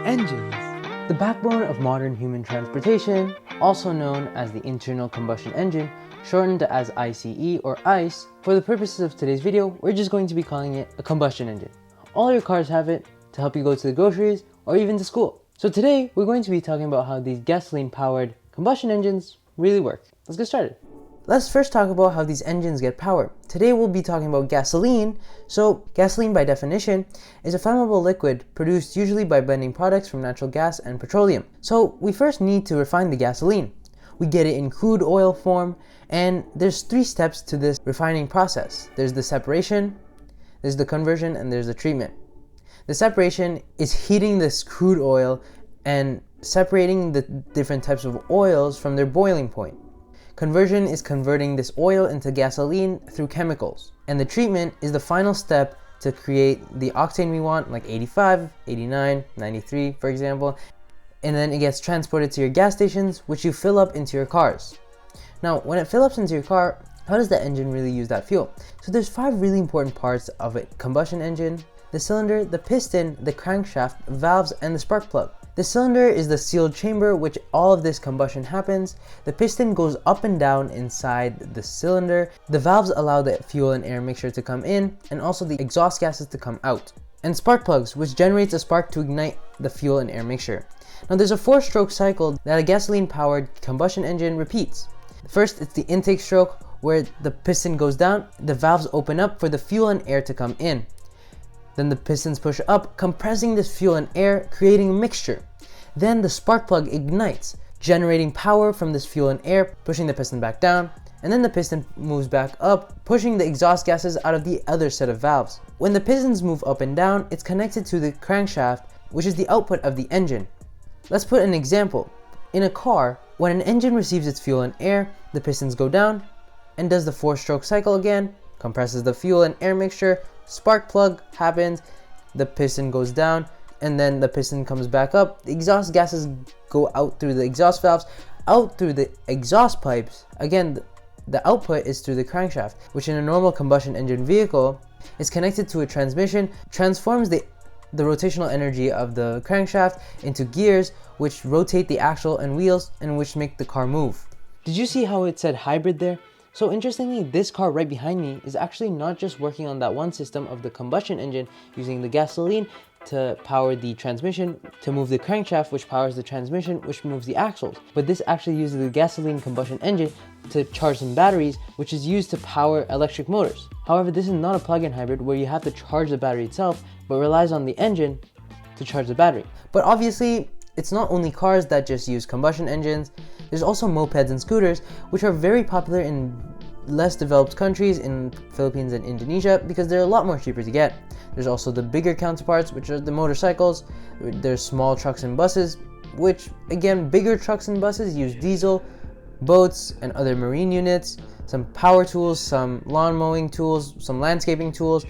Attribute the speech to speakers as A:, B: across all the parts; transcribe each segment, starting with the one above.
A: Engines. The backbone of modern human transportation, also known as the internal combustion engine, shortened as ICE or ICE. For the purposes of today's video, we're just going to be calling it a combustion engine. All your cars have it to help you go to the groceries or even to school. So today, we're going to be talking about how these gasoline-powered combustion engines really work. Let's get started. Let's first talk about how these engines get power. Today we'll be talking about gasoline. So gasoline by definition is a flammable liquid produced usually by blending products from natural gas and petroleum. So we first need to refine the gasoline. We get it in crude oil form, and there's 3 steps to this refining process. There's the separation, there's the conversion, and there's the treatment. The separation is heating this crude oil and separating the different types of oils from their boiling point. Conversion is converting this oil into gasoline through chemicals. And the treatment is the final step to create the octane we want, like 85, 89, 93, for example. And then it gets transported to your gas stations, which you fill up into your cars. Now, when it fills up into your car, how does the engine really use that fuel? So there's 5 really important parts of a combustion engine: the cylinder, the piston, the crankshaft, valves, and the spark plug. The cylinder is the sealed chamber which all of this combustion happens. The piston goes up and down inside the cylinder. The valves allow the fuel and air mixture to come in, and also the exhaust gases to come out. And spark plugs, which generates a spark to ignite the fuel and air mixture. Now there's a 4-stroke cycle that a gasoline-powered combustion engine repeats. First, it's the intake stroke, where the piston goes down, the valves open up for the fuel and air to come in. Then the pistons push up, compressing this fuel and air, creating a mixture. Then the spark plug ignites, generating power from this fuel and air, pushing the piston back down, and then the piston moves back up, pushing the exhaust gases out of the other set of valves. When the pistons move up and down, it's connected to the crankshaft, which is the output of the engine. Let's put an example. In a car, when an engine receives its fuel and air, the pistons go down and does the 4-stroke cycle again, compresses the fuel and air mixture, spark plug happens, the piston goes down, and then the piston comes back up. The exhaust gases go out through the exhaust valves, out through the exhaust pipes. Again, the output is through the crankshaft, which in a normal combustion engine vehicle is connected to a transmission, transforms the rotational energy of the crankshaft into gears, which rotate the axle and wheels and which make the car move. Did you see how it said hybrid there? So interestingly, this car right behind me is actually not just working on that one system of the combustion engine using the gasoline to power the transmission, to move the crankshaft, which powers the transmission, which moves the axles. But this actually uses the gasoline combustion engine to charge some batteries, which is used to power electric motors. However, this is not a plug-in hybrid where you have to charge the battery itself, but relies on the engine to charge the battery. But obviously, it's not only cars that just use combustion engines. There's also mopeds and scooters, which are very popular in less developed countries, in Philippines and Indonesia, because they're a lot more cheaper to get. There's also the bigger counterparts, which are the motorcycles. There's small trucks and buses, which again, bigger trucks and buses use diesel, boats and other marine units, some power tools, some lawn mowing tools, some landscaping tools,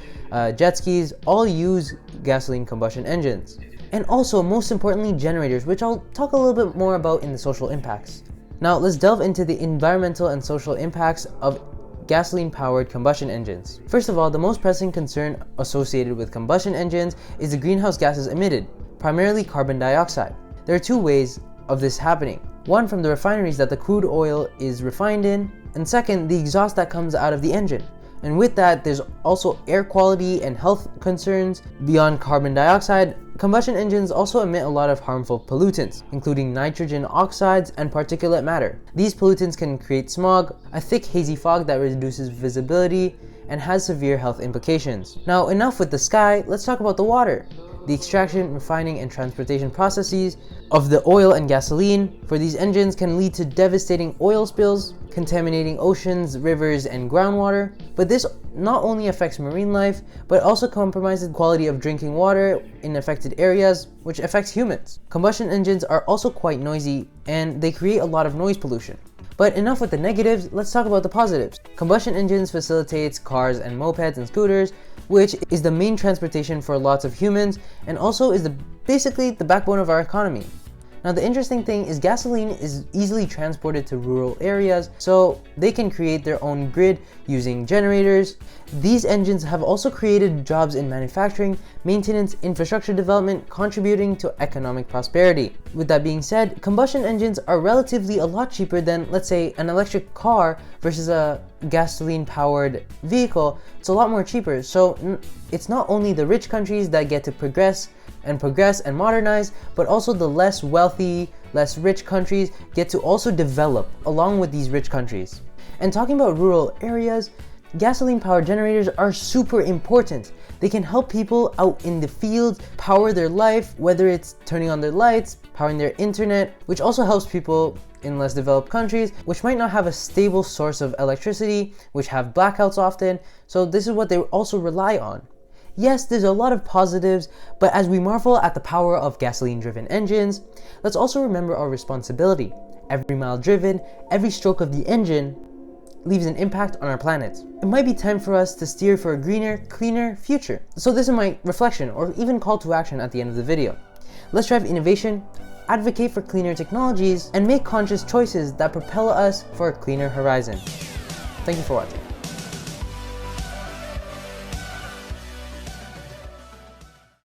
A: jet skis, all use gasoline combustion engines. And also, most importantly, generators, which I'll talk a little bit more about in the social impacts. Now let's delve into the environmental and social impacts of gasoline-powered combustion engines. First of all, the most pressing concern associated with combustion engines is the greenhouse gases emitted, primarily carbon dioxide. There are 2 ways of this happening. One, from the refineries that the crude oil is refined in, and second, the exhaust that comes out of the engine. And with that, there's also air quality and health concerns. Beyond carbon dioxide, combustion engines also emit a lot of harmful pollutants, including nitrogen oxides and particulate matter. These pollutants can create smog, a thick hazy fog that reduces visibility and has severe health implications. Now, enough with the sky, let's talk about the water. The extraction, refining, and transportation processes of the oil and gasoline for these engines can lead to devastating oil spills, contaminating oceans, rivers, and groundwater. But this not only affects marine life, but also compromises the quality of drinking water in affected areas, which affects humans. Combustion engines are also quite noisy, and they create a lot of noise pollution. But enough with the negatives, let's talk about the positives. Combustion engines facilitates cars and mopeds and scooters, which is the main transportation for lots of humans, and also is basically the backbone of our economy. Now the interesting thing is gasoline is easily transported to rural areas, so they can create their own grid using generators. These engines have also created jobs in manufacturing, maintenance, infrastructure development, contributing to economic prosperity. With that being said, combustion engines are relatively a lot cheaper than, let's say, an electric car versus a gasoline powered vehicle. It's a lot more cheaper, so it's not only the rich countries that get to progress and modernize, but also the less wealthy, less rich countries get to also develop along with these rich countries. And talking about rural areas, gasoline powered generators are super important. They can help people out in the fields power their life, whether it's turning on their lights, powering their internet, which also helps people in less developed countries, which might not have a stable source of electricity, which have blackouts often. So this is what they also rely on. Yes, there's a lot of positives, but as we marvel at the power of gasoline-driven engines, let's also remember our responsibility. Every mile driven, every stroke of the engine leaves an impact on our planet. It might be time for us to steer for a greener, cleaner future. So this is my reflection or even call to action at the end of the video. Let's drive innovation, advocate for cleaner technologies, and make conscious choices that propel us for a cleaner horizon. Thank you for watching.